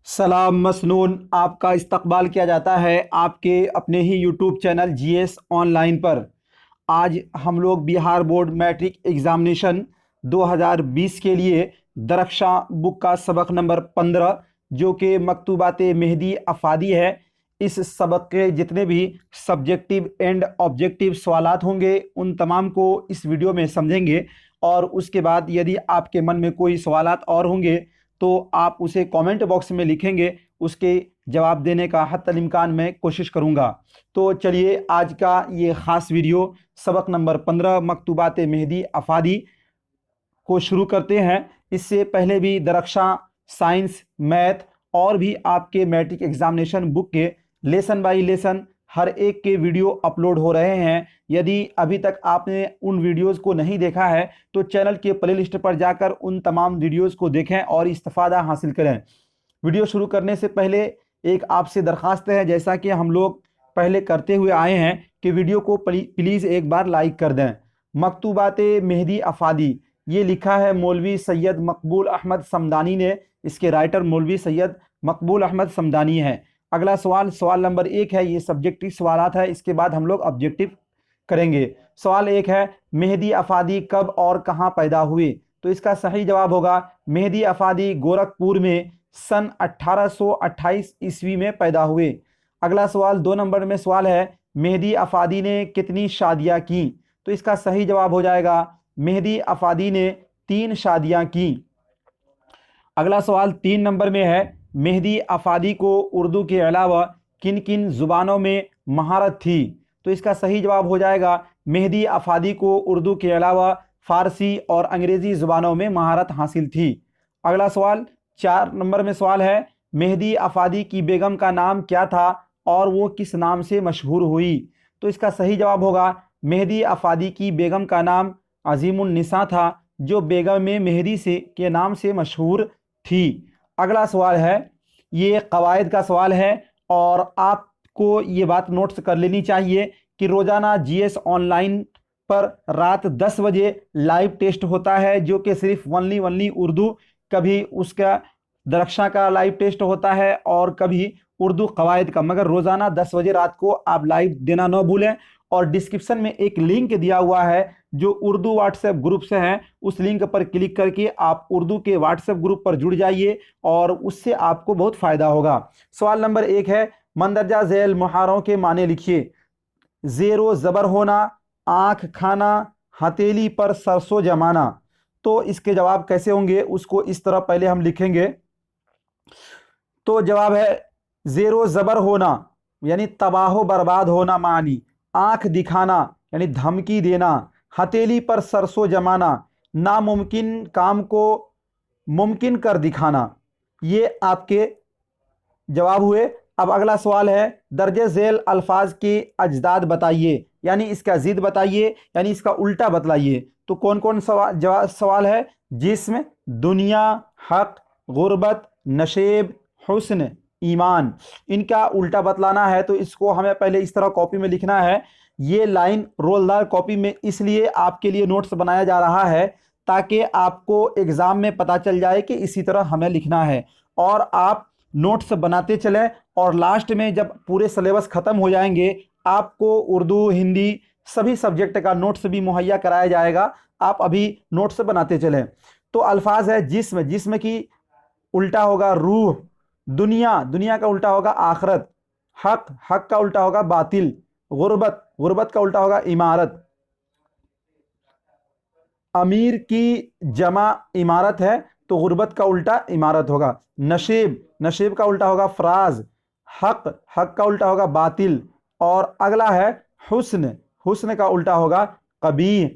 सलाम मसनून, आपका इस्तकबाल किया जाता है आपके अपने ही यूट्यूब चैनल जीएस ऑनलाइन पर। आज हम लोग बिहार बोर्ड मैट्रिक एग्ज़ामिनेशन 2020 के लिए दरख्शां बुक का सबक नंबर 15 जो कि मकतूबात मेहदी अफ़ादी है, इस सबक के जितने भी सब्जेक्टिव एंड ऑब्जेक्टिव सवालात होंगे उन तमाम को इस वीडियो में समझेंगे। और उसके बाद यदि आपके मन में कोई सवालात और होंगे तो आप उसे कमेंट बॉक्स में लिखेंगे, उसके जवाब देने का हत्तल इम्कान मैं कोशिश करूँगा। तो चलिए आज का ये ख़ास वीडियो सबक नंबर 15 मकतूबात मेहदी अफ़ादी को शुरू करते हैं। इससे पहले भी दरख्शां, साइंस, मैथ और भी आपके मैट्रिक एग्जामिनेशन बुक के लेसन बाय लेसन हर एक के वीडियो अपलोड हो रहे हैं। यदि अभी तक आपने उन वीडियोस को नहीं देखा है तो चैनल के प्लेलिस्ट पर जाकर उन तमाम वीडियोस को देखें और इस्तिफादा हासिल करें। वीडियो शुरू करने से पहले एक आपसे दरख्वास्त है, जैसा कि हम लोग पहले करते हुए आए हैं, कि वीडियो को प्लीज़ एक बार लाइक कर दें। मकतूबात मेहदी अफ़ादी ये लिखा है मौलवी सैयद मकबूल अहमद समदानी ने। इसके राइटर मौलवी सैयद मकबूल अहमद समदानी है। अगला सवाल नंबर 1 है, ये सब्जेक्टिव सवालात है, इसके बाद हम लोग ऑब्जेक्टिव करेंगे। सवाल 1 है, मेहदी अफ़ादी कब और कहाँ पैदा हुए? तो इसका सही जवाब होगा मेहदी अफ़ादी गोरखपुर में सन 1828 ईस्वी में पैदा हुए। अगला सवाल 2 नंबर में सवाल है, मेहदी अफ़ादी ने कितनी शादियाँ की? तो इसका सही जवाब हो जाएगा मेहदी अफ़ादी ने 3 शादियाँ की। अगला सवाल 3 नंबर में है, मेहदी अफ़ादी को उर्दू के अलावा किन किन ज़ुबानों में महारत थी? तो इसका सही जवाब हो जाएगा मेहदी अफ़ादी को उर्दू के अलावा फ़ारसी और अंग्रेज़ी ज़ुबानों में महारत हासिल थी। अगला सवाल 4 नंबर में सवाल है, मेहदी अफ़ादी की बेगम का नाम क्या था और वो किस नाम से मशहूर हुई? तो इसका सही जवाब होगा मेहदी अफ़ादी की बेगम का नाम अज़ीमुन निसा था, जो बेगम में मेहदी से के नाम से मशहूर थी। अगला सवाल है, ये कवायद का सवाल है और आपको ये बात नोट्स कर लेनी चाहिए कि रोज़ाना जीएस ऑनलाइन पर रात 10 बजे लाइव टेस्ट होता है, जो कि सिर्फ वनली उर्दू। कभी उसका दरख्शां का लाइव टेस्ट होता है और कभी उर्दू कवायद का, मगर रोज़ाना 10 बजे रात को आप लाइव देना न भूलें। और डिस्क्रिप्शन में एक लिंक दिया हुआ है जो उर्दू व्हाट्सएप ग्रुप से है, उस लिंक पर क्लिक करके आप उर्दू के व्हाट्सएप ग्रुप पर जुड़ जाइए और उससे आपको बहुत फ़ायदा होगा। सवाल नंबर 1 है, मंदरजा झैल मुहावरों के माने लिखिए। ज़ेरो ज़बर होना, आँख खाना, हथेली पर सरसों जमाना। तो इसके जवाब कैसे होंगे उसको इस तरह पहले हम लिखेंगे। तो जवाब है ज़ेरो ज़बर होना यानी तबाह बर्बाद होना मानी, आँख दिखाना यानी धमकी देना, हथेली पर सरसों जमाना नामुमकिन काम को मुमकिन कर दिखाना। ये आपके जवाब हुए। अब अगला सवाल है, दर्जे झेल अल्फाज के अजदाद बताइए, यानी इसका ज़िद बताइए, यानी इसका उल्टा बतलाइए। तो कौन कौन सवाल है? जिस्म, दुनिया, हक, गुर्बत, नशेब, हुस्न, ईमान। इनका उल्टा बतलाना है तो इसको हमें पहले इस तरह कॉपी में लिखना है। ये लाइन रोलदार कॉपी में इसलिए आपके लिए नोट्स बनाया जा रहा है ताकि आपको एग्ज़ाम में पता चल जाए कि इसी तरह हमें लिखना है, और आप नोट्स बनाते चलें। और लास्ट में जब पूरे सिलेबस ख़त्म हो जाएंगे आपको उर्दू, हिंदी सभी सब्जेक्ट का नोट्स भी मुहैया कराया जाएगा। आप अभी नोट्स बनाते चलें। तो अल्फाज है, जिस्म, जिस्म की उल्टा होगा रूह। दुनिया, दुनिया का उल्टा होगा आखरत। हक, हक का उल्टा होगा बातिल। गुर्बत, गुर्बत का उल्टा होगा इमारत। अमीर की जमा इमारत है तो गुर्बत का उल्टा इमारत होगा। नशेब, नशेब का उल्टा होगा फराज। हक, हक का उल्टा होगा बातिल। और अगला है हुस्न, हुस्न का उल्टा होगा कबीह।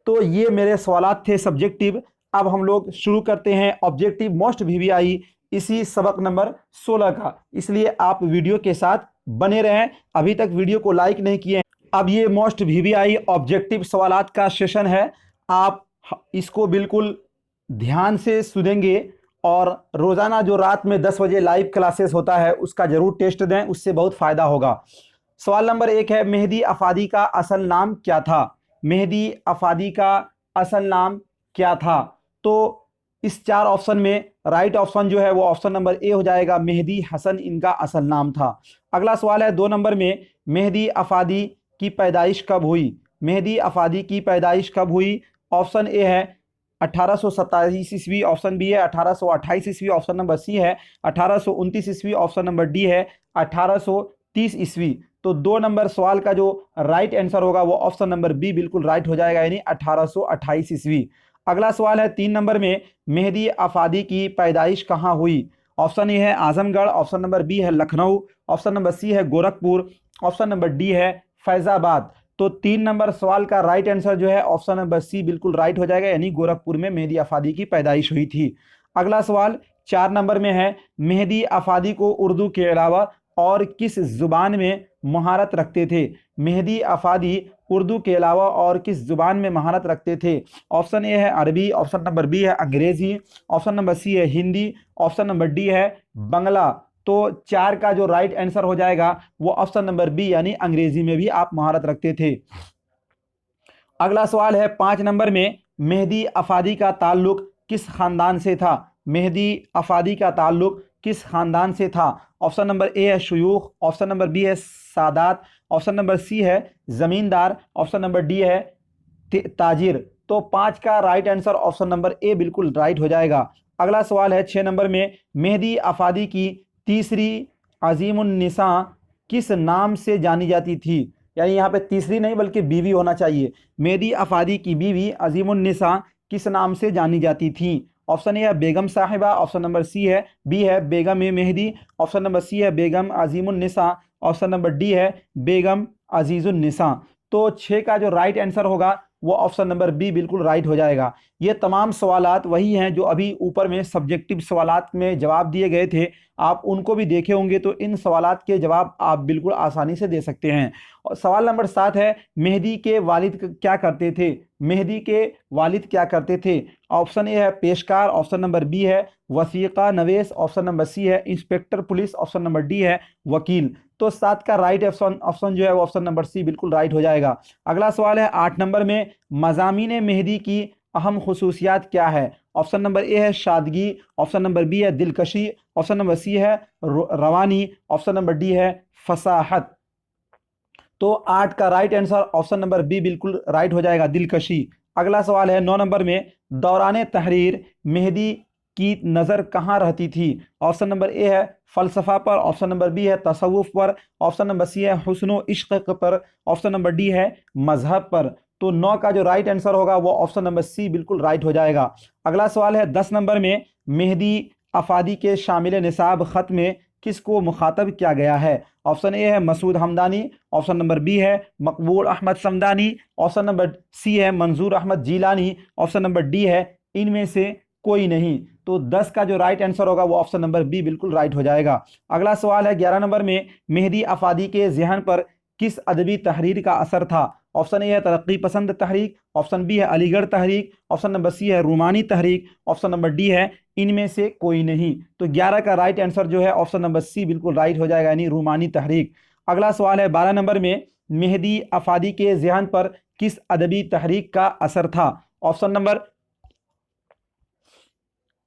तो ये मेरे सवालात थे सब्जेक्टिव। अब हम लोग शुरू करते हैं ऑब्जेक्टिव मोस्ट वीवीआई इसी सबक नंबर 16 का, इसलिए आप वीडियो के साथ बने रहें। अभी तक वीडियो को लाइक नहीं किए। अब ये मोस्ट वीवीआई ऑब्जेक्टिव सवालात का सेशन है। आप इसको बिल्कुल ध्यान से सुनेंगे और रोज़ाना जो रात में 10 बजे लाइव क्लासेस होता है उसका ज़रूर टेस्ट दें, उससे बहुत फ़ायदा होगा। सवाल नंबर 1 है, मेहदी अफ़ादी का असल नाम क्या था? मेहदी अफ़ादी का असल नाम क्या था? तो इस 4 ऑप्शन में राइट ऑप्शन जो है वो ऑप्शन नंबर ए हो जाएगा, मेहदी हसन इनका असल नाम था। अगला सवाल है 2 नंबर में, मेहदी अफादी की पैदाइश कब हुई? मेहदी अफादी की पैदाइश कब हुई? ऑप्शन ए है 1827 ईस्वी, ऑप्शन बी है 1828 ईस्वी, ऑप्शन नंबर सी है 1829 ईस्वी, ऑप्शन नंबर डी है 1830 ईस्वी। तो 2 नंबर सवाल का जो राइट आंसर होगा वो ऑप्शन नंबर बी बिल्कुल राइट हो जाएगा, यानी 1828 ईस्वी। अगला सवाल है 3 नंबर में, मेहदी अफादी की पैदाइश कहाँ हुई? ऑप्शन ए है आजमगढ़, ऑप्शन नंबर बी है लखनऊ, ऑप्शन नंबर सी है गोरखपुर, ऑप्शन नंबर डी है फैजाबाद। तो 3 नंबर सवाल का राइट आंसर जो है ऑप्शन नंबर सी बिल्कुल राइट हो जाएगा, यानी गोरखपुर में मेहदी अफादी की पैदाइश हुई थी। अगला सवाल 4 नंबर में है, मेहदी अफादी को उर्दू के अलावा और किस जुबान में महारत रखते थे? मेहदी अफादी उर्दू के अलावा और किस जुबान में महारत रखते थे? ऑप्शन ए है अरबी, ऑप्शन नंबर बी है अंग्रेजी, ऑप्शन नंबर सी है हिंदी, ऑप्शन नंबर डी है बंगला। तो 4 का जो राइट आंसर हो जाएगा वो ऑप्शन नंबर बी, यानी अंग्रेजी में भी आप महारत रखते थे। अगला सवाल है 5 नंबर में, मेहदी अफादी का ताल्लुक किस खानदान से था? मेहदी अफादी का ताल्लुक किस खानदान से था? ऑप्शन नंबर ए है शयूख, ऑप्शन नंबर बी है सादात, ऑप्शन नंबर सी है जमींदार, ऑप्शन नंबर डी है ताजिर। तो 5 का right answer option number A बिल्कुल राइट हो जाएगा। अगला सवाल है 6 नंबर में, मेहदी अफादी की तीसरी अजीमुन्निसा किस नाम से जानी जाती थी? यानी यहाँ पे तीसरी नहीं बल्कि बीवी होना चाहिए। मेहदी अफादी की बीवी अजीमुन्निसा किस नाम से जानी जाती थी? ऑप्शन ए है बेगम साहिबा, ऑप्शन नंबर सी है बी है बेगम ए मेहदी, ऑप्शन नंबर सी है बेगम अजीमुन्निसा, ऑप्शन नंबर डी है बेगम अजीजुन्निसा। तो 6 का जो राइट आंसर होगा वो ऑप्शन नंबर बी बिल्कुल राइट हो जाएगा। ये तमाम सवालात वही हैं जो अभी ऊपर में सब्जेक्टिव सवालात में जवाब दिए गए थे, आप उनको भी देखे होंगे, तो इन सवालात के जवाब आप बिल्कुल आसानी से दे सकते हैं। और सवाल नंबर 7 है, मेहदी के वालिद क्या करते थे? मेहदी के वालिद क्या करते थे? ऑप्शन ए है पेशकार, ऑप्शन नंबर बी है वसीक़ा नवेस, ऑप्शन नंबर सी है inspector police, option number D है वकील। तो 7 का राइट ऑप्शन जो है वो ऑप्शन नंबर सी बिल्कुल राइट हो जाएगा। अगला सवाल है 8 नंबर में, मज़ामीन मेहदी की अहम खुसूसियात क्या है? ऑप्शन नंबर ए है सादगी, ऑप्शन नंबर बी है दिलकशी, ऑप्शन नंबर सी है रवानी, ऑप्शन नंबर डी है फसाहत। तो 8 का right answer option number B बिल्कुल राइट हो जाएगा, दिलकशी। अगला सवाल है 9 नंबर में, दौरान तहरीर मेहदी की नज़र कहाँ रहती थी? ऑप्शन नंबर ए है फ़लसफ़ा पर, ऑप्शन नंबर बी है तसव्वुफ़ पर, ऑप्शन नंबर सी है हुस्न इश्क़ पर, ऑप्शन नंबर डी है मजहब पर। तो 9 का जो राइट आंसर होगा वो ऑप्शन नंबर सी बिल्कुल राइट हो जाएगा। अगला सवाल है 10 नंबर में, मेहदी अफादी के शामिल निसाब ख़त में किसको मुखातब किया गया है? ऑप्शन ए है Masood Hamdani, option number B है Maqbool Ahmad Samdani, option number C है Manzoor Ahmad Jeelani, option number D है इनमें से कोई नहीं। तो 10 का जो राइट आंसर होगा वो ऑप्शन नंबर बी बिल्कुल राइट हो जाएगा। अगला सवाल है 11 नंबर में, मेहदी अफादी के ज़हन पर किस अदबी तहरीर का असर था? ऑप्शन ए है तरक्की पसंद तहरीक, ऑप्शन बी है अलीगढ़ तहरीक, ऑप्शन नंबर सी है रूमानी तहरीक, ऑप्शन नंबर डी है इनमें से कोई नहीं। तो 11 का राइट आंसर जो है ऑप्शन नंबर सी बिल्कुल राइट हो जाएगा, यानी रूमानी तहरीक। अगला सवाल है 12 नंबर में, मेहदी अफादी के ज़हन पर किस अदबी तहरीक का असर था? ऑप्शन नंबर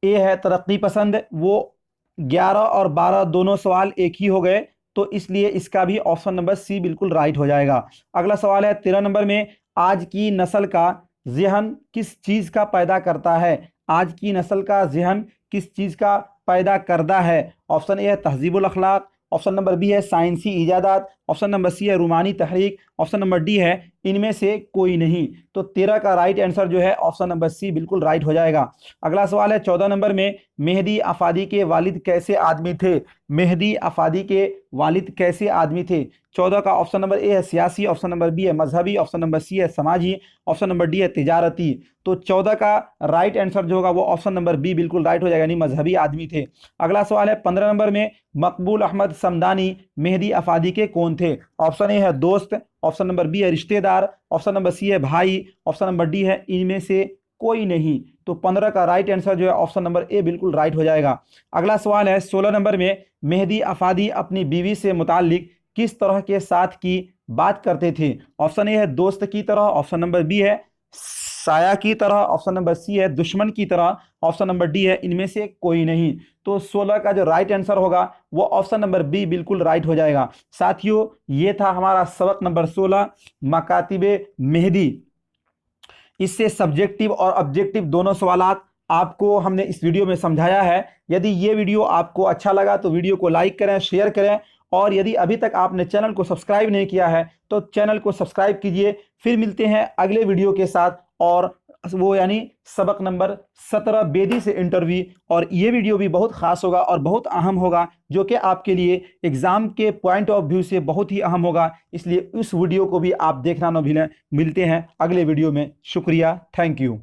ए है तरक्की पसंद। वो 11 और 12 दोनों सवाल एक ही हो गए, तो इसलिए इसका भी ऑप्शन नंबर सी बिल्कुल राइट हो जाएगा। अगला सवाल है 13 नंबर में, आज की नस्ल का ज़हन किस चीज़ का पैदा करता है? आज की नस्ल का ज़हन किस चीज़ का पैदा करता है? ऑप्शन ए है तहज़ीबुल अखलाक, ऑप्शन नंबर बी है साइंसी ईजादात, ऑप्शन नंबर सी है रूमानी तहरीक, ऑप्शन नंबर डी है इनमें से कोई नहीं। तो 13 का राइट आंसर जो है ऑप्शन नंबर सी बिल्कुल राइट हो जाएगा। अगला सवाल है 14 नंबर में, मेहदी अफादी के वालिद कैसे आदमी थे? मेहदी अफादी के वालिद कैसे आदमी थे? 14 का ऑप्शन नंबर ए है सियासी, ऑप्शन नंबर बी है मजहबी, ऑप्शन नंबर सी है समाजी, ऑप्शन नंबर डी है तिजारती। तो 14 का राइट आंसर जो होगा वो ऑप्शन नंबर बी बिल्कुल राइट हो जाएगा, यानी मजहबी आदमी थे। अगला सवाल है 15 नंबर में, मकबूल अहमद समदानी मेहदी अफादी के कौन थे? ऑप्शन ए है दोस्त, ऑप्शन नंबर बी है रिश्तेदार, ऑप्शन नंबर सी है भाई, ऑप्शन नंबर डी है इनमें से कोई नहीं। तो 15 का राइट आंसर जो है ऑप्शन नंबर ए बिल्कुल राइट हो जाएगा। अगला सवाल है 16 नंबर में, मेहदी अफादी अपनी बीवी से मुताल्लिक किस तरह के साथ की बात करते थे? ऑप्शन ए है दोस्त की तरह, ऑप्शन नंबर बी है साया की तरह, ऑप्शन नंबर सी है दुश्मन की तरह, ऑप्शन नंबर डी है इनमें से कोई नहीं। तो 16 का जो राइट आंसर होगा वो ऑप्शन नंबर बी बिल्कुल राइट हो जाएगा। साथियों, ये था हमारा सबक नंबर 16, मकातिबे मेहदी। इससे सब्जेक्टिव और ऑब्जेक्टिव दोनों सवालात आपको हमने इस वीडियो में समझाया है। यदि ये वीडियो आपको अच्छा लगा तो वीडियो को लाइक करें, शेयर करें, और यदि अभी तक आपने चैनल को सब्सक्राइब नहीं किया है तो चैनल को सब्सक्राइब कीजिए। फिर मिलते हैं अगले वीडियो के साथ, और वो यानी सबक नंबर 17 बेदी से इंटरव्यू। और ये वीडियो भी बहुत खास होगा और बहुत अहम होगा, जो कि आपके लिए एग्जाम के पॉइंट ऑफ व्यू से बहुत ही अहम होगा। इसलिए उस वीडियो को भी आप देखना न भूलें। मिलते हैं अगले वीडियो में। शुक्रिया, थैंक यू।